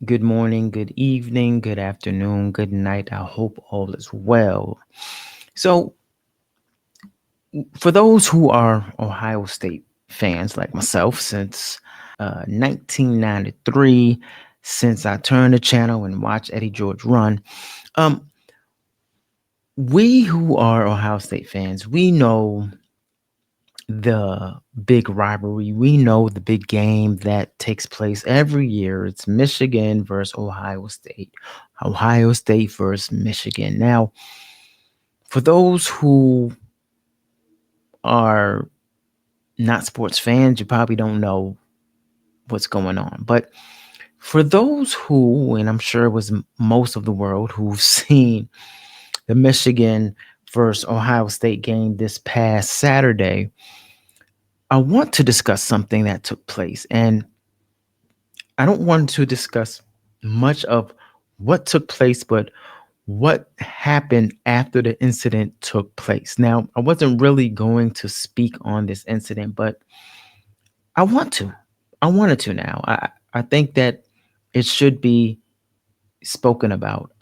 Good morning, good evening, good afternoon, good night. I hope all is well. So, for those who are Ohio State fans like myself since 1993, since I turned the channel and watched Eddie George run, um, we who are Ohio State fans, we know the big rivalry. We know the big game that takes place every year. It's Michigan versus Ohio State. Ohio State versus Michigan. Now, for those who are not sports fans, you probably don't know what's going on. But for those who, and I'm sure it was most of the world who've seen the Michigan versus Ohio State game this past Saturday, I want to discuss something that took place. And I don't want to discuss much of what took place, but what happened after the incident took place. Now, I wasn't really going to speak on this incident, but I want to. I wanted to now. I think that it should be spoken about.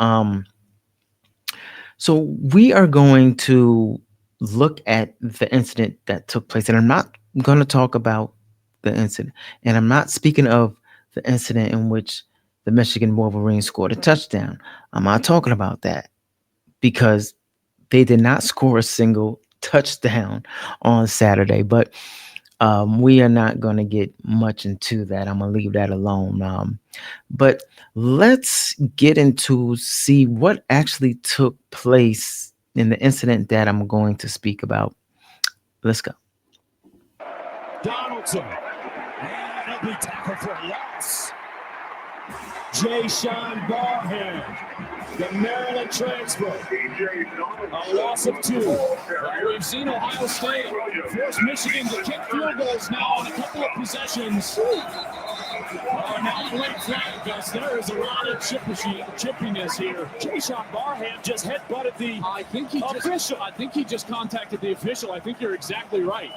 So we are going to look at the incident that took place, and I'm not going to talk about the incident, and I'm not speaking of the incident in which the Michigan Wolverines scored a touchdown. I'm not talking about that because they did not score a single touchdown on Saturday, but we are not going to get much into that. I'm going to leave that alone. But let's get into see what actually took place in the incident that I'm going to speak about. Let's go. Donaldson. And he'll be tackled for a loss. Jaishawn Barham, the Maryland transfer. A loss of 2. Well, we've seen Ohio State force Michigan to kick field goals now on a couple of possessions. Now late flag, Gus. There is a lot of chippiness here. Jaishawn Barham just headbutted the official. I think he just contacted the official. I think you're exactly right.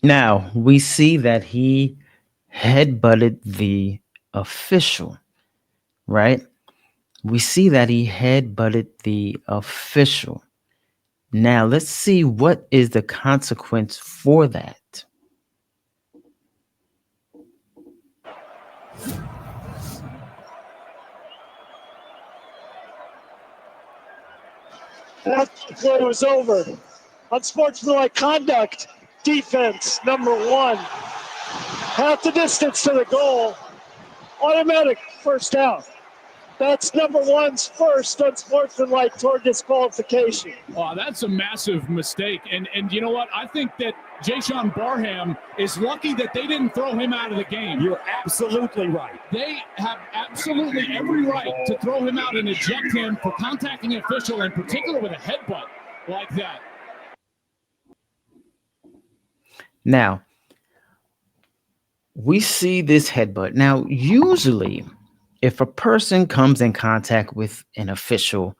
Now we see that he headbutted the official, right? We see that he headbutted the official. Now let's see what is the consequence for that. After the play was over, unsportsmanlike conduct, defense, number 1. Half the distance to the goal, automatic first down. That's number 1's first unsportsmanlike toward disqualification. Oh, that's a massive mistake. And you know what? I think that Jaishawn Barham is lucky that they didn't throw him out of the game. You're absolutely right. They have absolutely every right to throw him out and eject him for contacting an official, in particular with a headbutt like that. Now, we see this headbutt. Now, usually, if a person comes in contact with an official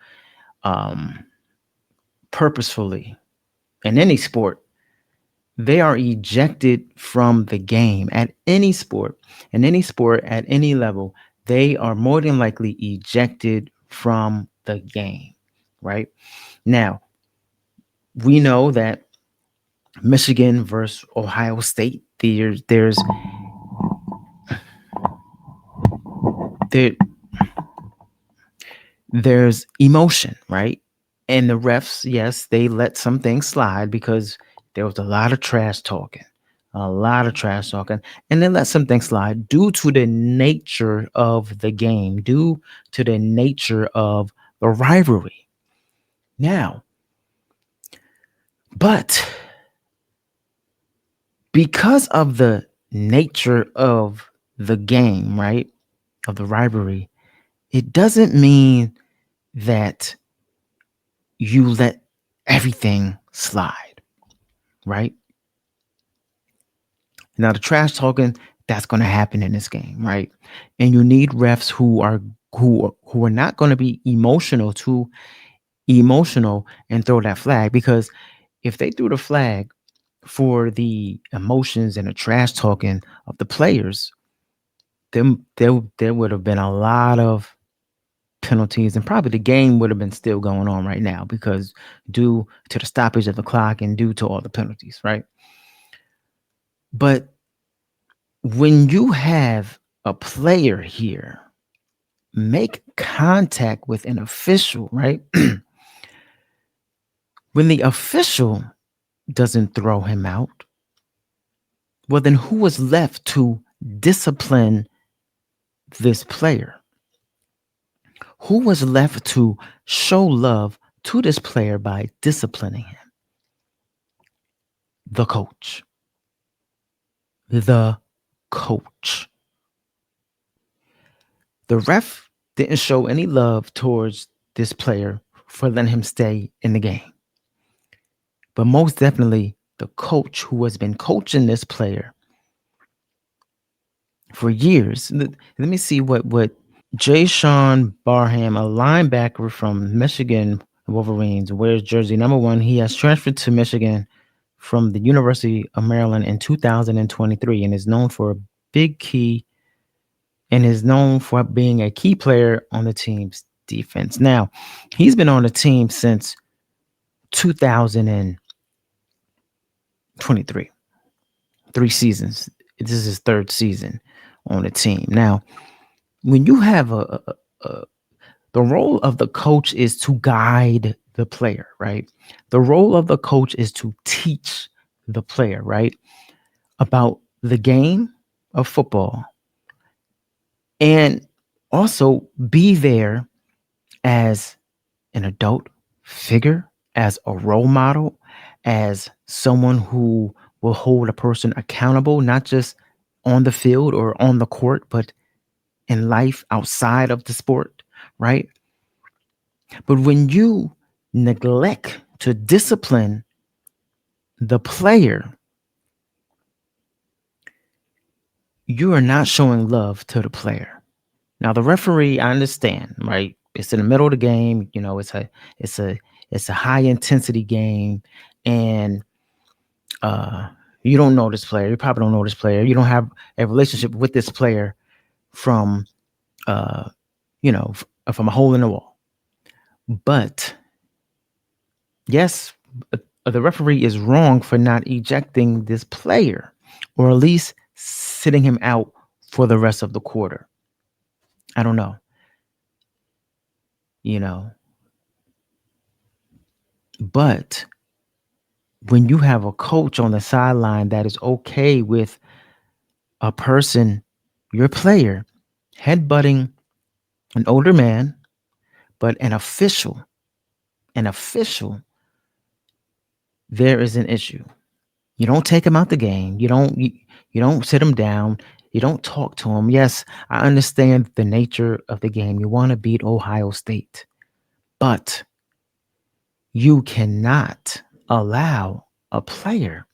purposefully in any sport, they are ejected from the game at any sport, at any level. They are more than likely ejected from the game, right? Now, we know that Michigan versus Ohio State, there's there there's emotion, right? And the refs, yes, they let some things slide because there was a lot of trash talking, and they let some things slide due to the nature of the game, due to the nature of the rivalry. Now, but because of the nature of the game, right, of the rivalry, it doesn't mean that you let everything slide, right? Now, the trash talking, that's going to happen in this game, right? And you need refs who are not going to be too emotional and throw that flag, because if they threw the flag for the emotions and the trash talking of the players, there would have been a lot of penalties, and probably the game would have been still going on right now because due to the stoppage of the clock and due to all the penalties, right? But when you have a player here make contact with an official, right? When the official doesn't throw him out, well, then who was left to discipline this player? Who was left to show love to this player by disciplining him? The coach. The coach. The ref didn't show any love towards this player for letting him stay in the game. But most definitely, the coach who has been coaching this player for years. Let me see what Jaishawn Barham, a linebacker from Michigan Wolverines, wears jersey number 1. He has transferred to Michigan from the University of Maryland in 2023 and is known for a big key and is known for being a key player on the team's defense. Now, he's been on the team since 2023, 3 seasons. This is his 3rd season on the team. Now, when you have the role of the coach is to guide the player, right? The role of the coach is to teach the player, right, about the game of football and also be there as an adult figure, as a role model, as someone who will hold a person accountable, not just on the field or on the court, but in life outside of the sport, right? But when you neglect to discipline the player, you are not showing love to the player. Now, the referee, I understand, right? It's in the middle of the game. You know, it's a it's a high intensity game, and uh, you don't know this player. You probably don't know this player. You don't have a relationship with this player from, uh, from a hole in the wall. But yes, the referee is wrong for not ejecting this player, or at least sitting him out for the rest of the quarter. I don't know, you know, but when you have a coach on the sideline that is okay with a person, your player, headbutting an older man, but an official, there is an issue. You don't take him out the game. You don't sit him down. You don't talk to him. Yes, I understand the nature of the game. You want to beat Ohio State, but you cannot allow a player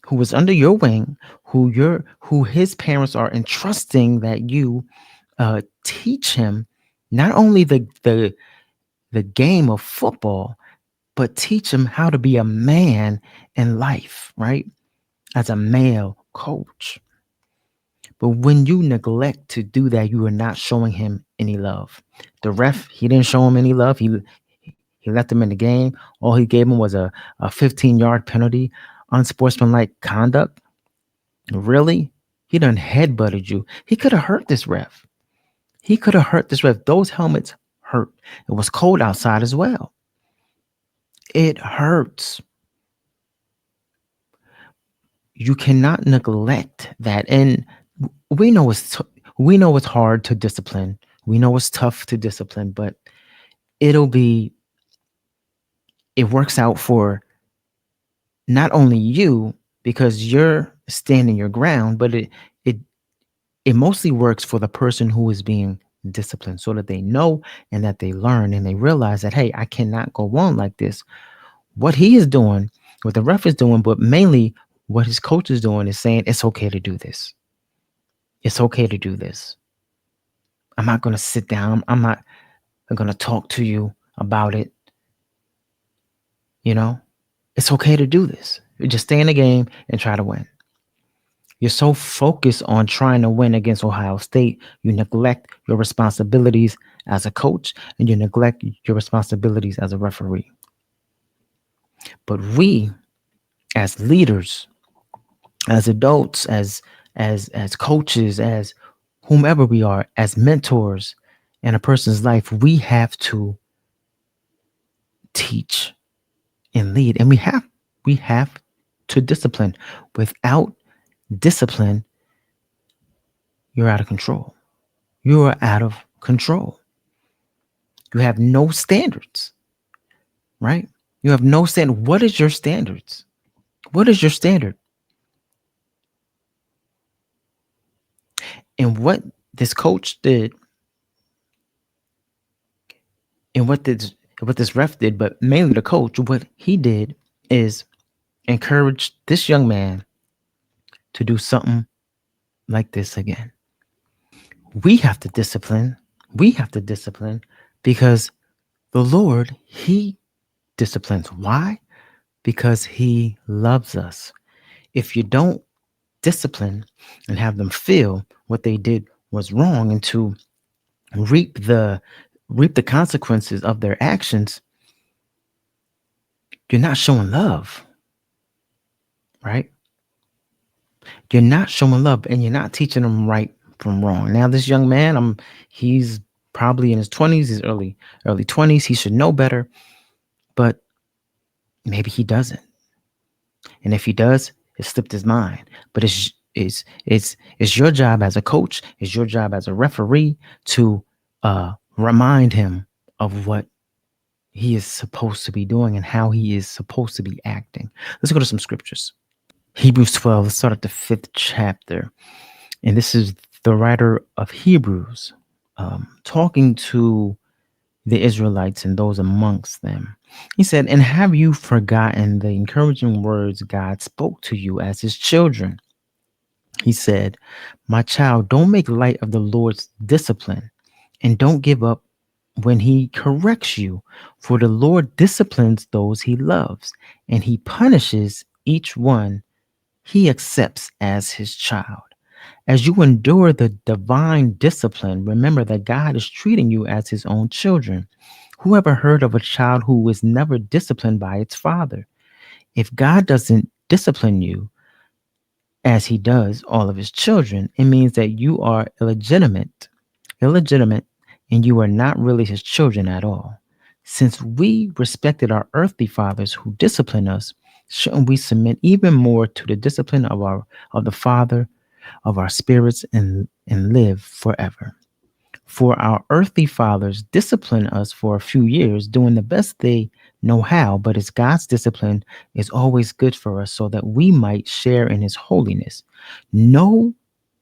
who is under your wing, who his parents are entrusting that you teach him not only the game of football, but teach him how to be a man in life, right? As a male coach. But when you neglect to do that, you are not showing him any love. The ref, he didn't show him any love. He left him in the game. All he gave him was a 15-yard penalty, unsportsmanlike conduct. Really? He done headbutted you. He could have hurt this ref. He could have hurt this ref. Those helmets hurt. It was cold outside as well. It hurts. You cannot neglect that. And we know it's hard to discipline. We know it's tough to discipline, but it'll be it works out for not only you because you're standing your ground, but it it mostly works for the person who is being disciplined so that they know and that they learn and they realize that, hey, I cannot go on like this. What he is doing, what the ref is doing, but mainly what his coach is doing is saying it's okay to do this. It's okay to do this. I'm not going to sit down. I'm not going to talk to you about it. You know, it's okay to do this. You just stay in the game and try to win. You're so focused on trying to win against Ohio State, you neglect your responsibilities as a coach and you neglect your responsibilities as a referee. But we, as leaders, as adults, as coaches, as whomever we are, as mentors in a person's life, we have to teach and lead, and we have to discipline. Without discipline, you're out of control. You are out of control. You have no standards, right? You have no standard. What is your standards? What is your standard? And what this coach did, and what this ref did, but mainly the coach, what he did is encourage this young man to do something like this again. We have to discipline. We have to discipline because the Lord, He disciplines. Why? Because He loves us. If you don't discipline and have them feel what they did was wrong and to reap the reap the consequences of their actions, you're not showing love, right? You're not showing love and you're not teaching them right from wrong. Now this young man, he's probably in his 20s, his early 20s. He should know better, but maybe he doesn't. And if he does, it slipped his mind. But it's your job as a coach, it's your job as a referee to remind him of what he is supposed to be doing and how he is supposed to be acting. Let's go to some scriptures. Hebrews 12, let's start at the 5th chapter. And this is the writer of Hebrews talking to the Israelites and those amongst them. He said, "And have you forgotten the encouraging words God spoke to you as his children? He said, 'My child, don't make light of the Lord's discipline and don't give up when he corrects you, for the Lord disciplines those he loves, and he punishes each one he accepts as his child.' As you endure the divine discipline, remember that God is treating you as his own children. Who ever heard of a child who was never disciplined by its father? If God doesn't discipline you as he does all of his children, it means that you are illegitimate, and you are not really his children at all. Since we respected our earthly fathers who discipline us, shouldn't we submit even more to the discipline of the Father of our spirits and live forever? For our earthly fathers discipline us for a few years, doing the best they know how, but it's God's discipline is always good for us so that we might share in his holiness. No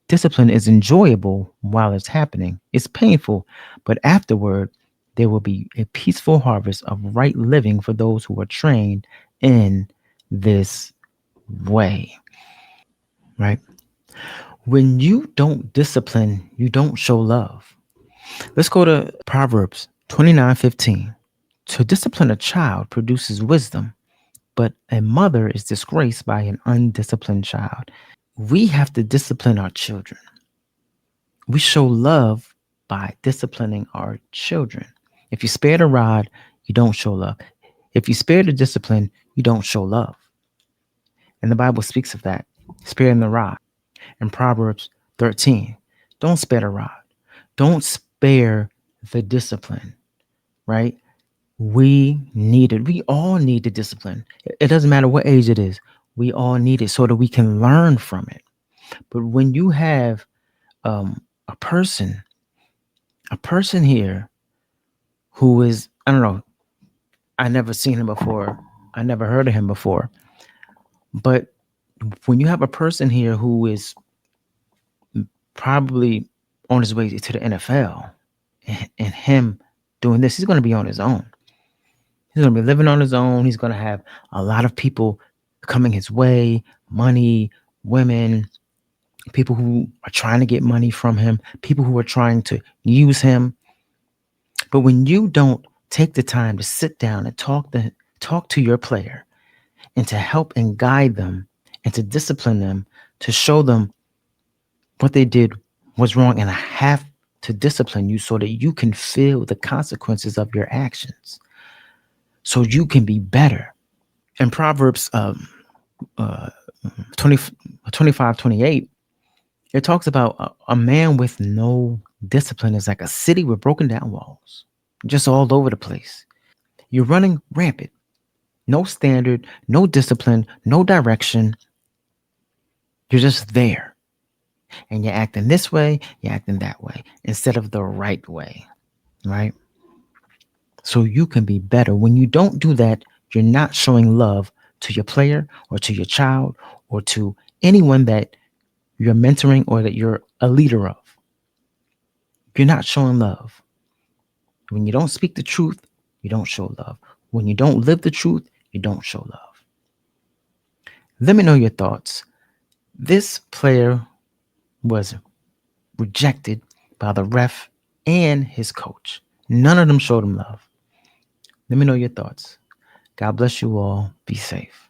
discipline is enjoyable while it's happening. It's painful, but afterward there will be a peaceful harvest of right living for those who are trained in this way, right? When you don't discipline, you don't show love. Let's go to Proverbs 29:15. To discipline a child produces wisdom, but a mother is disgraced by an undisciplined child. We have to discipline our children. We show love by disciplining our children. If you spare the rod, you don't show love. If you spare the discipline, you don't show love. And the Bible speaks of that, sparing the rod. In Proverbs 13, don't spare the rod. Don't spare the discipline, right? We need it. We all need the discipline. It doesn't matter what age it is. We all need it so that we can learn from it. But when you have a person here who is, I don't know, I never seen him before. I never heard of him before. But when you have a person here who is probably on his way to the NFL and him doing this, he's going to be on his own. He's going to be living on his own. He's going to have a lot of people coming his way, money, women, people who are trying to get money from him, people who are trying to use him. But when you don't take the time to sit down and talk to your player and to help and guide them and to discipline them to show them what they did was wrong, and I have to discipline you so that you can feel the consequences of your actions, so you can be better. In Proverbs uh, 20, 25:28, it talks about a man with no discipline is like a city with broken down walls, just all over the place. You're running rampant. No standard, no discipline, no direction. You're just there. And you're acting this way, you're acting that way instead of the right way, right? So you can be better. When you don't do that, you're not showing love to your player or to your child or to anyone that you're mentoring or that you're a leader of. You're not showing love. When you don't speak the truth, you don't show love. When you don't live the truth, you don't show love. Let me know your thoughts. This player was rejected by the ref and his coach. None of them showed him love. Let me know your thoughts. God bless you all. Be safe.